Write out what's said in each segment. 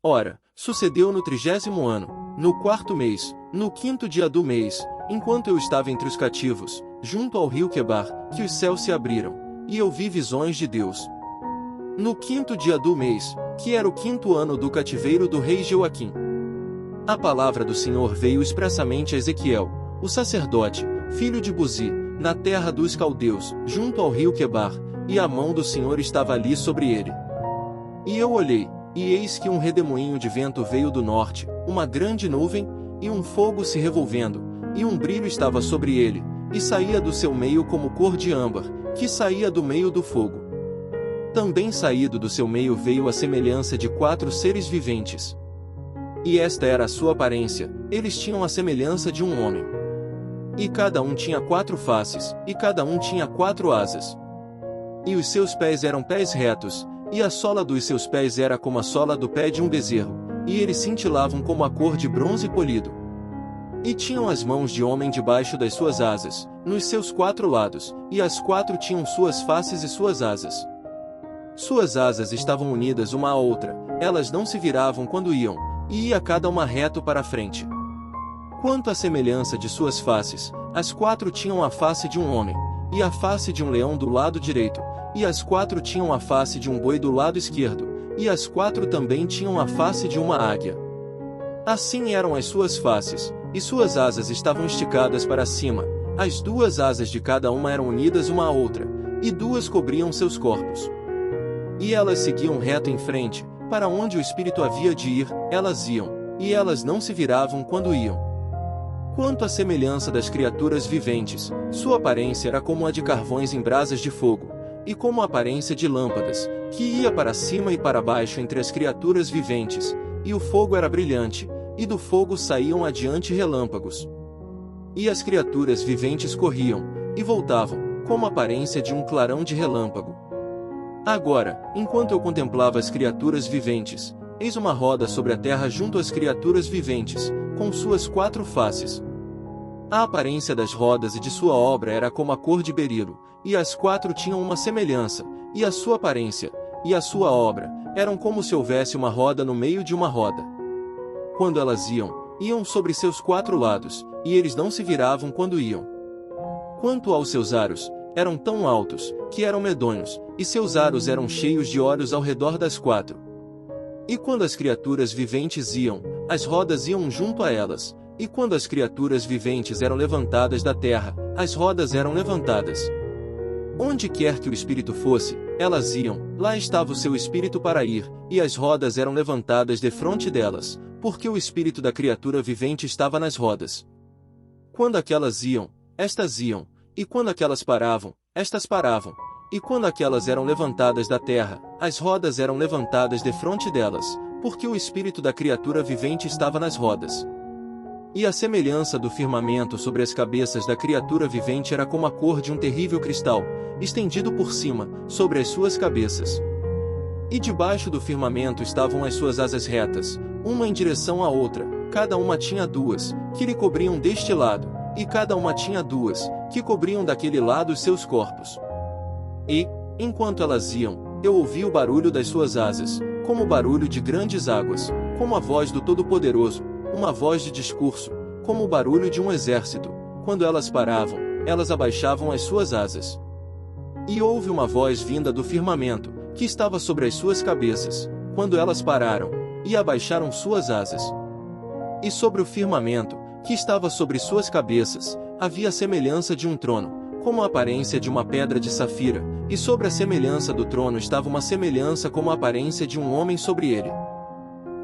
Ora, sucedeu no 30º ano, no 4º mês, no 5º dia do mês, enquanto eu estava entre os cativos, junto ao rio Quebar, que os céus se abriram, e eu vi visões de Deus. No 5º dia do mês, que era o 5º ano do cativeiro do rei Joaquim, a palavra do Senhor veio expressamente a Ezequiel, o sacerdote, filho de Buzi, na terra dos caldeus, junto ao rio Quebar, e a mão do Senhor estava ali sobre ele. E eu olhei, e eis que um redemoinho de vento veio do norte, uma grande nuvem, e um fogo se revolvendo, e um brilho estava sobre ele, e saía do seu meio como cor de âmbar, que saía do meio do fogo. Também saído do seu meio veio a semelhança de 4 seres viventes. E esta era a sua aparência, eles tinham a semelhança de um homem. E cada um tinha 4 faces, e cada um tinha 4 asas. E os seus pés eram pés retos, e a sola dos seus pés era como a sola do pé de um bezerro, e eles cintilavam como a cor de bronze polido. E tinham as mãos de homem debaixo das suas asas, nos seus 4 lados, e as 4 tinham suas faces e suas asas. Suas asas estavam unidas uma à outra, elas não se viravam quando iam, e ia cada uma reto para a frente. Quanto à semelhança de suas faces, as 4 tinham a face de um homem, e a face de um leão do lado direito, e as 4 tinham a face de um boi do lado esquerdo, e as 4 também tinham a face de uma águia. Assim eram as suas faces, e suas asas estavam esticadas para cima, as 2 asas de cada uma eram unidas uma à outra, e 2 cobriam seus corpos. E elas seguiam reto em frente, para onde o Espírito havia de ir, elas iam, e elas não se viravam quando iam. Quanto à semelhança das criaturas viventes, sua aparência era como a de carvões em brasas de fogo, e como a aparência de lâmpadas, que ia para cima e para baixo entre as criaturas viventes, e o fogo era brilhante, e do fogo saíam adiante relâmpagos. E as criaturas viventes corriam, e voltavam, como a aparência de um clarão de relâmpago. Agora, enquanto eu contemplava as criaturas viventes, eis uma roda sobre a terra junto às criaturas viventes, com suas 4 faces. A aparência das rodas e de sua obra era como a cor de berilo, e as 4 tinham uma semelhança, e a sua aparência, e a sua obra, eram como se houvesse uma roda no meio de uma roda. Quando elas iam sobre seus 4 lados, e eles não se viravam quando iam. Quanto aos seus aros, eram tão altos, que eram medonhos, e seus aros eram cheios de olhos ao redor das 4. E quando as criaturas viventes iam, as rodas iam junto a elas, e quando as criaturas viventes eram levantadas da terra, as rodas eram levantadas. Onde quer que o Espírito fosse, elas iam, lá estava o seu Espírito para ir, e as rodas eram levantadas defronte delas, porque o Espírito da criatura vivente estava nas rodas. Quando aquelas iam, estas iam, e quando aquelas paravam, estas paravam, e quando aquelas eram levantadas da terra, as rodas eram levantadas defronte delas, porque o Espírito da criatura vivente estava nas rodas. E a semelhança do firmamento sobre as cabeças da criatura vivente era como a cor de um terrível cristal, estendido por cima, sobre as suas cabeças. E debaixo do firmamento estavam as suas asas retas, uma em direção à outra, cada uma tinha 2, que lhe cobriam deste lado, e cada uma tinha 2, que cobriam daquele lado os seus corpos. E, enquanto elas iam, eu ouvi o barulho das suas asas, como o barulho de grandes águas, como a voz do Todo-Poderoso, uma voz de discurso, como o barulho de um exército. Quando elas paravam, elas abaixavam as suas asas. E houve uma voz vinda do firmamento, que estava sobre as suas cabeças, quando elas pararam, e abaixaram suas asas. E sobre o firmamento, que estava sobre suas cabeças, havia a semelhança de um trono, como a aparência de uma pedra de safira, e sobre a semelhança do trono estava uma semelhança como a aparência de um homem sobre ele.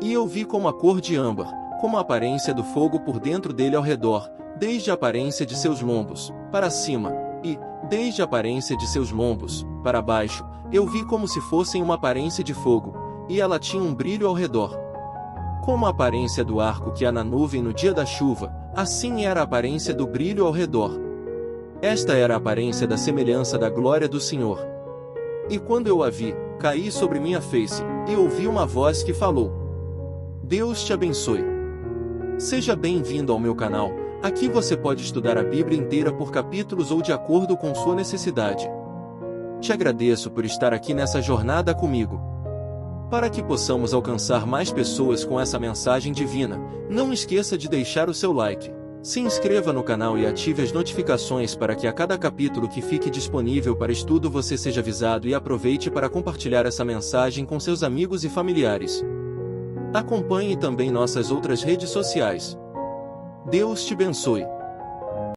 E eu vi como a cor de âmbar, como a aparência do fogo por dentro dele ao redor, desde a aparência de seus lombos, para cima, e, desde a aparência de seus lombos, para baixo, eu vi como se fossem uma aparência de fogo, e ela tinha um brilho ao redor. Como a aparência do arco que há na nuvem no dia da chuva, assim era a aparência do brilho ao redor. Esta era a aparência da semelhança da glória do Senhor. E quando eu a vi, caí sobre minha face, e ouvi uma voz que falou: Deus te abençoe. Seja bem-vindo ao meu canal. Aqui você pode estudar a Bíblia inteira por capítulos ou de acordo com sua necessidade. Te agradeço por estar aqui nessa jornada comigo. Para que possamos alcançar mais pessoas com essa mensagem divina, não esqueça de deixar o seu like. Se inscreva no canal e ative as notificações para que a cada capítulo que fique disponível para estudo você seja avisado, e aproveite para compartilhar essa mensagem com seus amigos e familiares. Acompanhe também nossas outras redes sociais. Deus te abençoe.